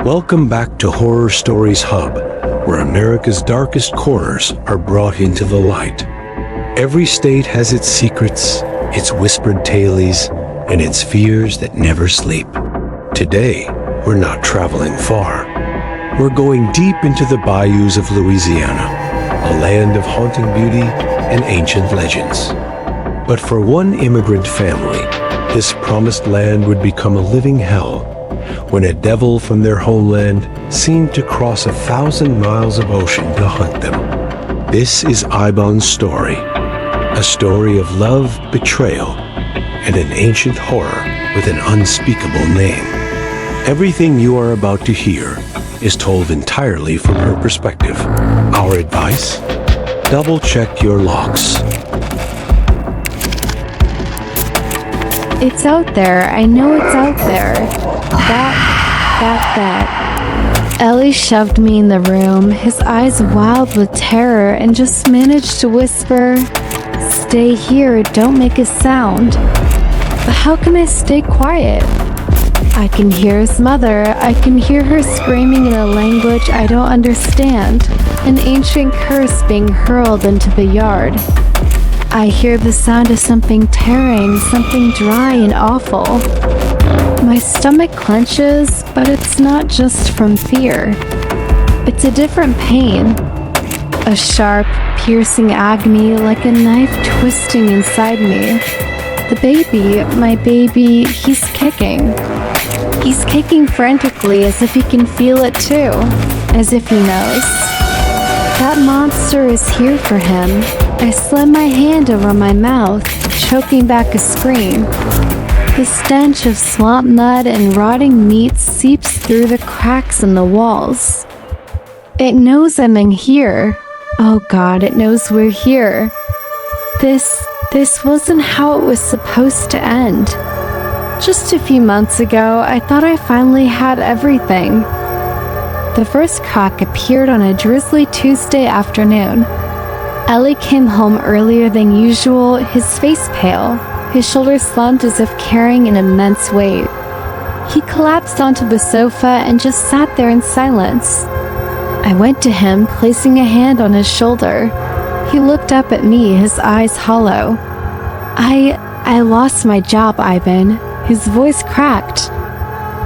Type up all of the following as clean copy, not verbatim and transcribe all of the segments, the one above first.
Welcome back to Horror Stories Hub, where America's darkest corners are brought into the light. Every state has its secrets, its whispered tales, and its fears that never sleep. Today, we're not traveling far. We're going deep into the bayous of Louisiana, a land of haunting beauty and ancient legends. But for one immigrant family, this promised land would become a living hell when a devil from their homeland seemed to cross 1,000 miles of ocean to hunt them. This is Ibon's story, a story of love, betrayal, and an ancient horror with an unspeakable name. Everything you are about to hear is told entirely from her perspective. Our advice? Double-check your locks. It's out there. I know it's out there. That. Ellie shoved me in the room, his eyes wild with terror, and just managed to whisper, "Stay here, don't make a sound." But how can I stay quiet? I can hear his mother. I can hear her screaming in a language I don't understand, an ancient curse being hurled into the yard. I hear the sound of something tearing, something dry and awful. My stomach clenches, but it's not just from fear. It's a different pain. A sharp, piercing agony like a knife twisting inside me. The baby, my baby, he's kicking. He's kicking frantically as if he can feel it too, as if he knows. That monster is here for him. I slam my hand over my mouth, choking back a scream. The stench of swamp mud and rotting meat seeps through the cracks in the walls. It knows I'm in here. Oh God, it knows we're here. This wasn't how it was supposed to end. Just a few months ago, I thought I finally had everything. The first crack appeared on a drizzly Tuesday afternoon. Ellie came home earlier than usual, his face pale, his shoulders slumped as if carrying an immense weight. He collapsed onto the sofa and just sat there in silence. I went to him, placing a hand on his shoulder. He looked up at me, his eyes hollow. I lost my job, Ivan. His voice cracked.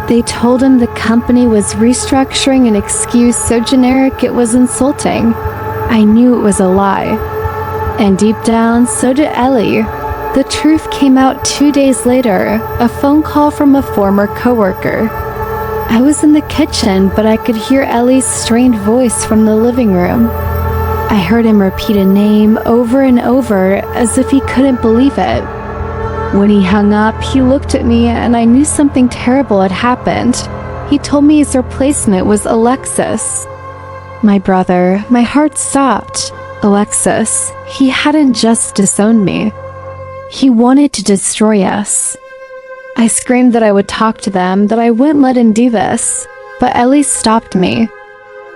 They told him the company was restructuring, an excuse so generic it was insulting. I knew it was a lie. And deep down, so did Ellie. The truth came out 2 days later, a phone call from a former coworker. I was in the kitchen, but I could hear Ellie's strained voice from the living room. I heard him repeat a name over and over as if he couldn't believe it. When he hung up, he looked at me and I knew something terrible had happened. He told me his replacement was Alexis. My brother, my heart stopped. Alexis, he hadn't just disowned me. He wanted to destroy us. I screamed that I would talk to them, that I wouldn't let him do this, but Ellie stopped me.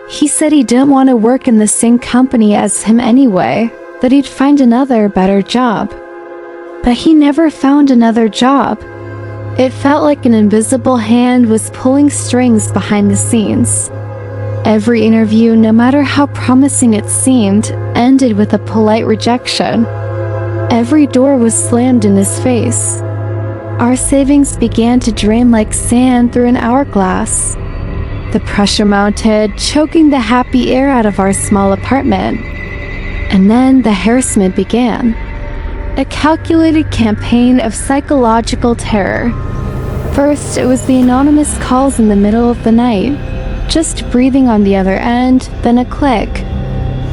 He said he didn't want to work in the same company as him anyway, that he'd find another, better job. But he never found another job. It felt like an invisible hand was pulling strings behind the scenes. Every interview, no matter how promising it seemed, ended with a polite rejection. Every door was slammed in his face. Our savings began to drain like sand through an hourglass. The pressure mounted, choking the happy air out of our small apartment. And then the harassment began. A calculated campaign of psychological terror. First, it was the anonymous calls in the middle of the night, just breathing on the other end, then a click.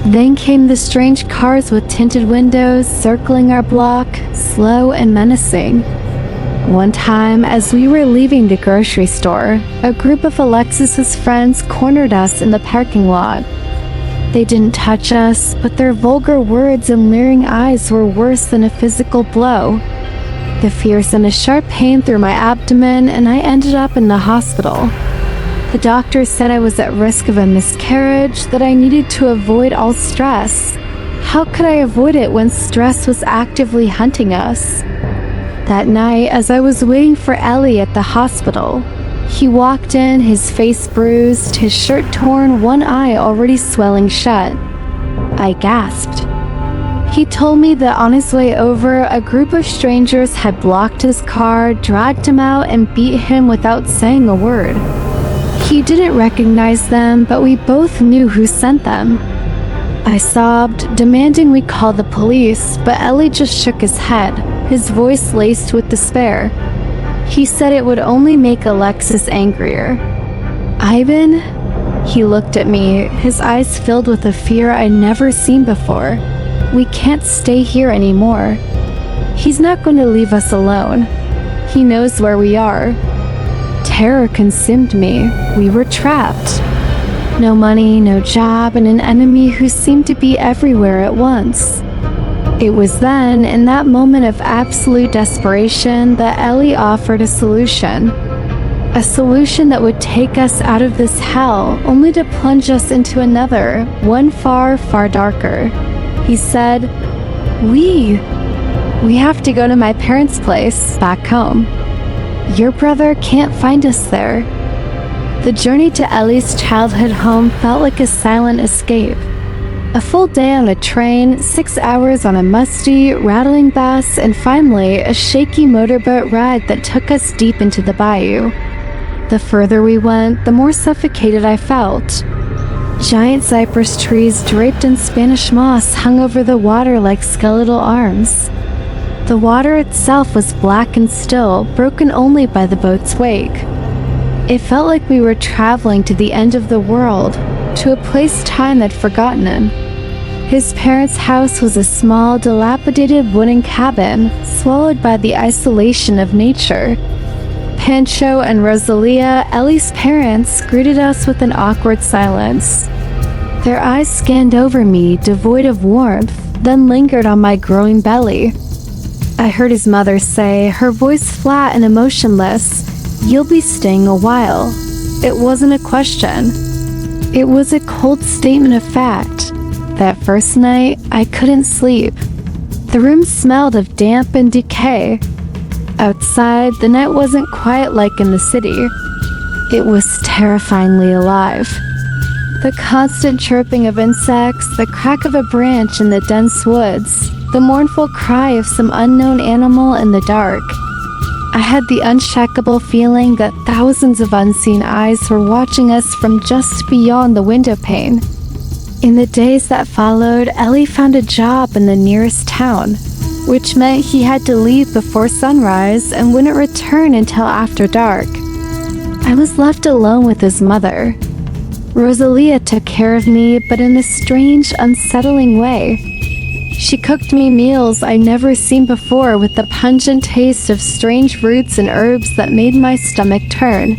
Then came the strange cars with tinted windows circling our block, slow and menacing. One time, as we were leaving the grocery store, a group of Alexis's friends cornered us in the parking lot. They didn't touch us, but their vulgar words and leering eyes were worse than a physical blow. The fear sent a sharp pain through my abdomen, and I ended up in the hospital. The doctor said I was at risk of a miscarriage, that I needed to avoid all stress. How could I avoid it when stress was actively hunting us? That night, as I was waiting for Ellie at the hospital, He walked in, his face bruised, his shirt torn, one eye already swelling shut. I gasped. He told me that on his way over, a group of strangers had blocked his car, dragged him out, and beat him without saying a word. He didn't recognize them, but we both knew who sent them. I sobbed, demanding we call the police, but Ellie just shook his head, his voice laced with despair. He said it would only make Alexis angrier. Ivan? He looked at me, his eyes filled with a fear I'd never seen before. We can't stay here anymore. He's not going to leave us alone. He knows where we are. Terror consumed me. We were trapped. No money, no job, and an enemy who seemed to be everywhere at once. It was then, in that moment of absolute desperation, that Ellie offered a solution. A solution that would take us out of this hell, only to plunge us into another, one far, far darker. He said, We have to go to my parents' place, back home. Your brother can't find us there. The journey to Ellie's childhood home felt like a silent escape. A full day on a train, 6 hours on a musty, rattling bus, and finally, a shaky motorboat ride that took us deep into the bayou. The further we went, the more suffocated I felt. Giant cypress trees draped in Spanish moss hung over the water like skeletal arms. The water itself was black and still, broken only by the boat's wake. It felt like we were traveling to the end of the world, to a place time had forgotten him. His parents' house was a small, dilapidated wooden cabin, swallowed by the isolation of nature. Pancho and Rosalia, Ellie's parents, greeted us with an awkward silence. Their eyes scanned over me, devoid of warmth, then lingered on my growing belly. I heard his mother say, her voice flat and emotionless, "You'll be staying a while." It wasn't a question. It was a cold statement of fact. That first night, I couldn't sleep. The room smelled of damp and decay. Outside, the night wasn't quiet like in the city. It was terrifyingly alive. The constant chirping of insects, the crack of a branch in the dense woods, the mournful cry of some unknown animal in the dark. I had the unshakable feeling that thousands of unseen eyes were watching us from just beyond the window pane. In the days that followed, Ellie found a job in the nearest town, which meant he had to leave before sunrise and wouldn't return until after dark. I was left alone with his mother. Rosalia took care of me, but in a strange, unsettling way. She cooked me meals I'd never seen before with the pungent taste of strange roots and herbs that made my stomach turn.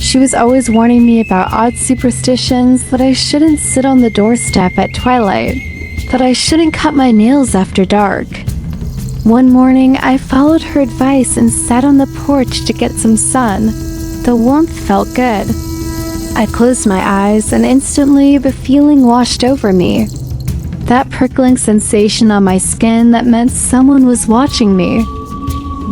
She was always warning me about odd superstitions, that I shouldn't sit on the doorstep at twilight, that I shouldn't cut my nails after dark. One morning, I followed her advice and sat on the porch to get some sun. The warmth felt good. I closed my eyes, and instantly the feeling washed over me. That prickling sensation on my skin that meant someone was watching me.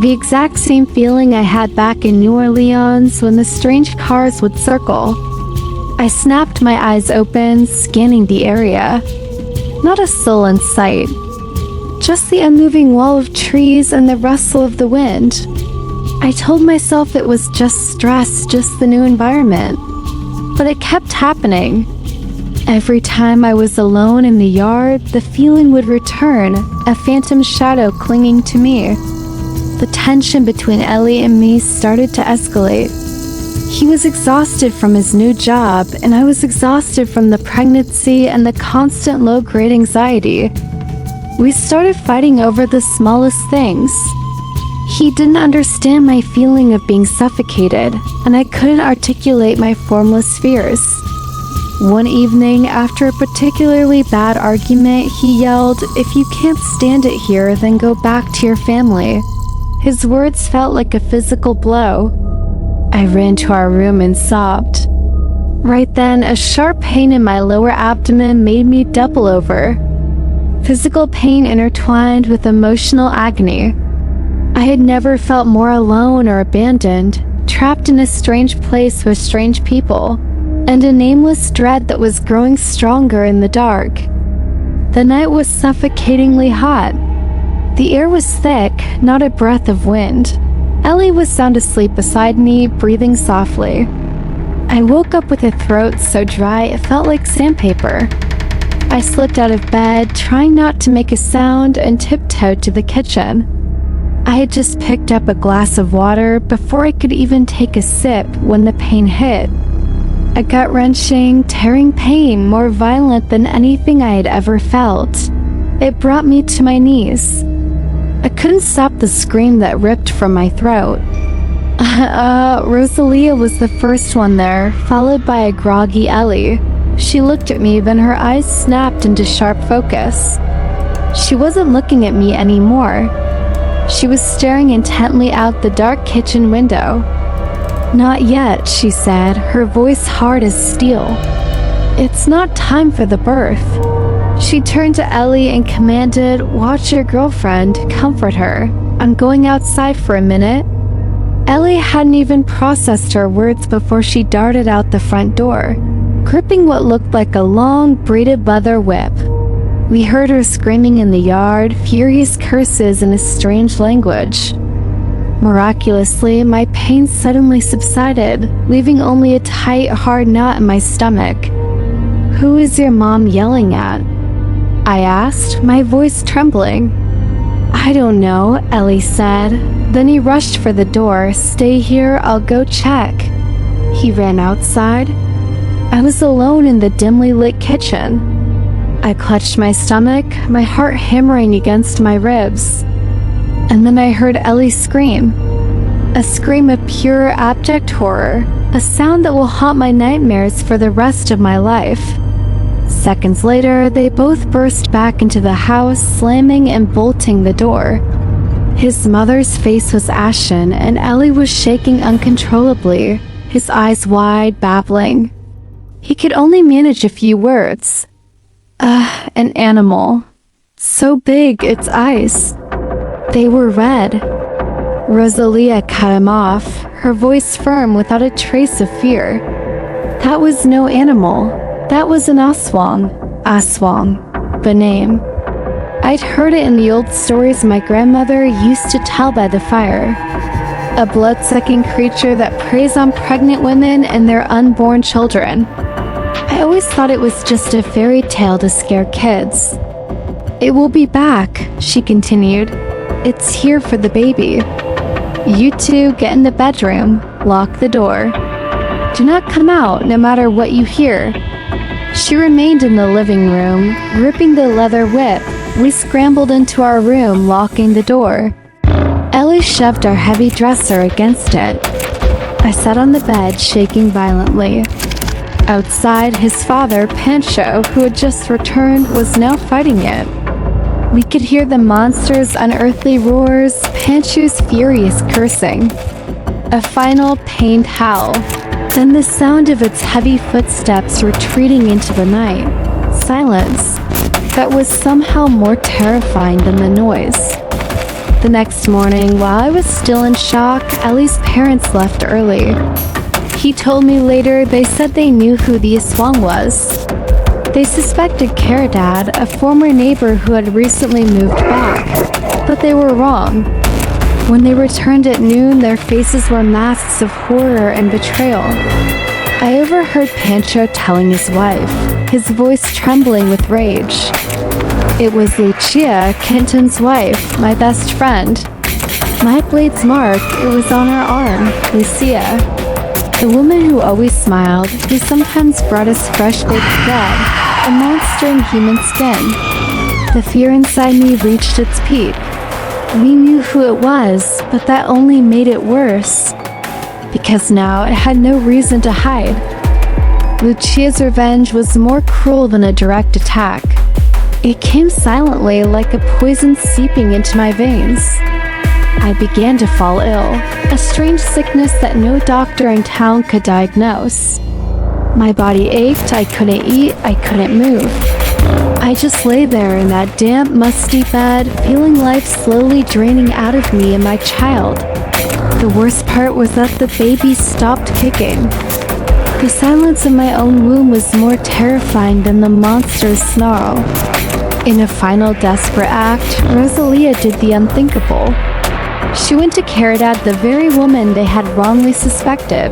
The exact same feeling I had back in New Orleans when the strange cars would circle. I snapped my eyes open, scanning the area. Not a soul in sight. Just the unmoving wall of trees and the rustle of the wind. I told myself it was just stress, just the new environment. But it kept happening. Every time I was alone in the yard, the feeling would return, a phantom shadow clinging to me. The tension between Ellie and me started to escalate. He was exhausted from his new job, and I was exhausted from the pregnancy and the constant low-grade anxiety. We started fighting over the smallest things. He didn't understand my feeling of being suffocated, and I couldn't articulate my formless fears. One evening, after a particularly bad argument, he yelled, "If you can't stand it here, then go back to your family." His words felt like a physical blow. I ran to our room and sobbed. Right then, a sharp pain in my lower abdomen made me double over. Physical pain intertwined with emotional agony. I had never felt more alone or abandoned, trapped in a strange place with strange people, and a nameless dread that was growing stronger in the dark. The night was suffocatingly hot. The air was thick, not a breath of wind. Ellie was sound asleep beside me, breathing softly. I woke up with a throat so dry it felt like sandpaper. I slipped out of bed, trying not to make a sound, and tiptoed to the kitchen. I had just picked up a glass of water before I could even take a sip when the pain hit. A gut-wrenching, tearing pain more violent than anything I had ever felt. It brought me to my knees. I couldn't stop the scream that ripped from my throat. Rosalia was the first one there, followed by a groggy Ellie. She looked at me, then her eyes snapped into sharp focus. She wasn't looking at me anymore. She was staring intently out the dark kitchen window. "Not yet," she said, her voice hard as steel. "It's not time for the birth." She turned to Ellie and commanded, "Watch your girlfriend, comfort her. I'm going outside for a minute." Ellie hadn't even processed her words before she darted out the front door, gripping what looked like a long, braided leather whip. We heard her screaming in the yard, furious curses in a strange language. Miraculously, my pain suddenly subsided, leaving only a tight, hard knot in my stomach. "Who is your mom yelling at?" I asked, my voice trembling. "I don't know," Ellie said. Then he rushed for the door. "Stay here, I'll go check." He ran outside. I was alone in the dimly lit kitchen. I clutched my stomach, my heart hammering against my ribs. And then I heard Ellie scream. A scream of pure, abject horror, a sound that will haunt my nightmares for the rest of my life. Seconds later, they both burst back into the house, slamming and bolting the door. His mother's face was ashen, and Ellie was shaking uncontrollably, his eyes wide, babbling. He could only manage a few words. An animal. So big, it's ice. They were red. Rosalia cut him off, her voice firm without a trace of fear. That was no animal. That was an Aswang. Aswang, the name. I'd heard it in the old stories my grandmother used to tell by the fire. A blood-sucking creature that preys on pregnant women and their unborn children. I always thought it was just a fairy tale to scare kids. "It will be back," she continued. "It's here for the baby. You two get in the bedroom, lock the door. Do not come out no matter what you hear." She remained in the living room, gripping the leather whip. We scrambled into our room, locking the door. Ellie shoved our heavy dresser against it. I sat on the bed, shaking violently. Outside, his father, Pancho, who had just returned, was now fighting it. We could hear the monster's unearthly roars, Pancho's furious cursing. A final pained howl, then the sound of its heavy footsteps retreating into the night. Silence that was somehow more terrifying than the noise. The next morning, while I was still in shock, Ellie's parents left early. He told me later they said they knew who the Aswang was. They suspected Caridad, a former neighbor who had recently moved back, but they were wrong. When they returned at noon, their faces were masks of horror and betrayal. I overheard Pancho telling his wife, his voice trembling with rage. It was Lucia, Kenton's wife, my best friend. My blade's mark, it was on her arm, Lucia. The woman who always smiled, who sometimes brought us fresh baked bread, a monster in human skin. The fear inside me reached its peak. We knew who it was, but that only made it worse. Because now it had no reason to hide. Lucia's revenge was more cruel than a direct attack. It came silently, like a poison seeping into my veins. I began to fall ill, a strange sickness that no doctor in town could diagnose. My body ached, I couldn't eat, I couldn't move. I just lay there in that damp, musty bed, feeling life slowly draining out of me and my child. The worst part was that the baby stopped kicking. The silence in my own womb was more terrifying than the monster's snarl. In a final desperate act, Rosalia did the unthinkable. She went to Caridad, the very woman they had wrongly suspected.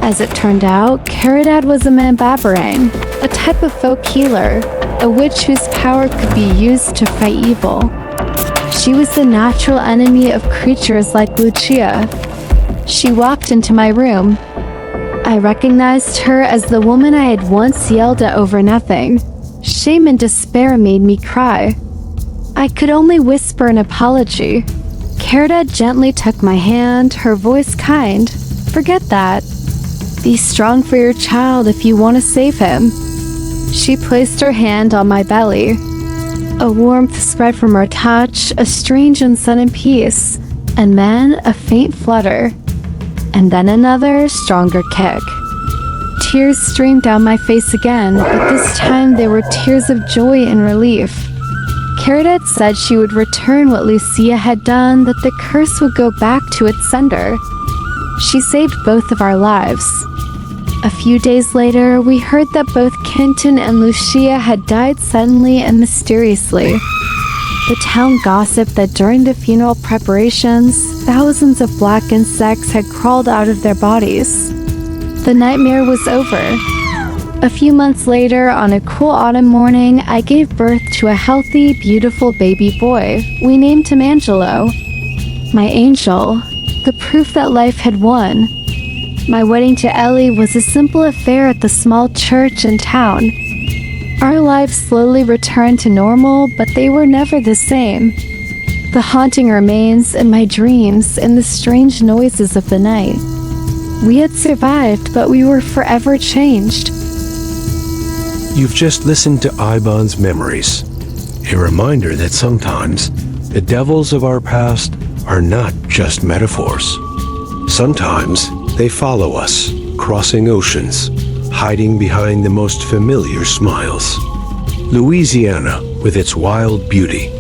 As it turned out, Caridad was a mambabarang, a type of folk healer, a witch whose power could be used to fight evil. She was the natural enemy of creatures like Lucia. She walked into my room. I recognized her as the woman I had once yelled at over nothing. Shame and despair made me cry. I could only whisper an apology. Caridad gently took my hand, her voice kind. "Forget that. Be strong for your child if you want to save him." She placed her hand on my belly. A warmth spread from her touch, a strange and sudden peace, and then a faint flutter, and then another, stronger kick. Tears streamed down my face again, but this time they were tears of joy and relief. Caridad said she would return what Lucia had done, that the curse would go back to its sender. She saved both of our lives. A few days later, we heard that both Kenton and Lucia had died suddenly and mysteriously. The town gossiped that during the funeral preparations, thousands of black insects had crawled out of their bodies. The nightmare was over. A few months later, on a cool autumn morning, I gave birth to a healthy, beautiful baby boy. We named him Angelo. My angel, the proof that life had won. My wedding to Ellie was a simple affair at the small church in town. Our lives slowly returned to normal, but they were never the same. The haunting remains in my dreams and the strange noises of the night. We had survived, but we were forever changed. You've just listened to Iban's Memories, a reminder that sometimes the devils of our past are not just metaphors. Sometimes they follow us, crossing oceans, hiding behind the most familiar smiles. Louisiana, with its wild beauty,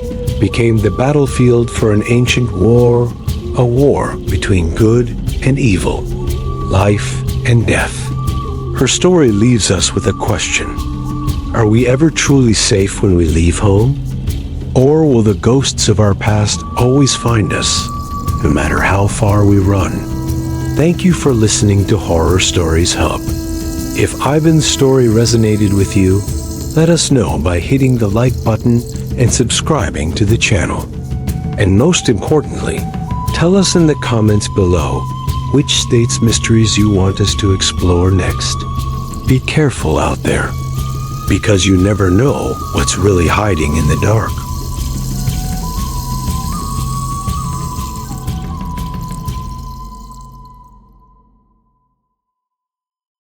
became the battlefield for an ancient war, a war between good and evil, life and death. Her story leaves us with a question. Are we ever truly safe when we leave home? Or will the ghosts of our past always find us, no matter how far we run? Thank you for listening to Horror Stories Hub. If Ivan's story resonated with you, let us know by hitting the like button and subscribing to the channel. And most importantly, tell us in the comments below which state's mysteries you want us to explore next. Be careful out there, because you never know what's really hiding in the dark.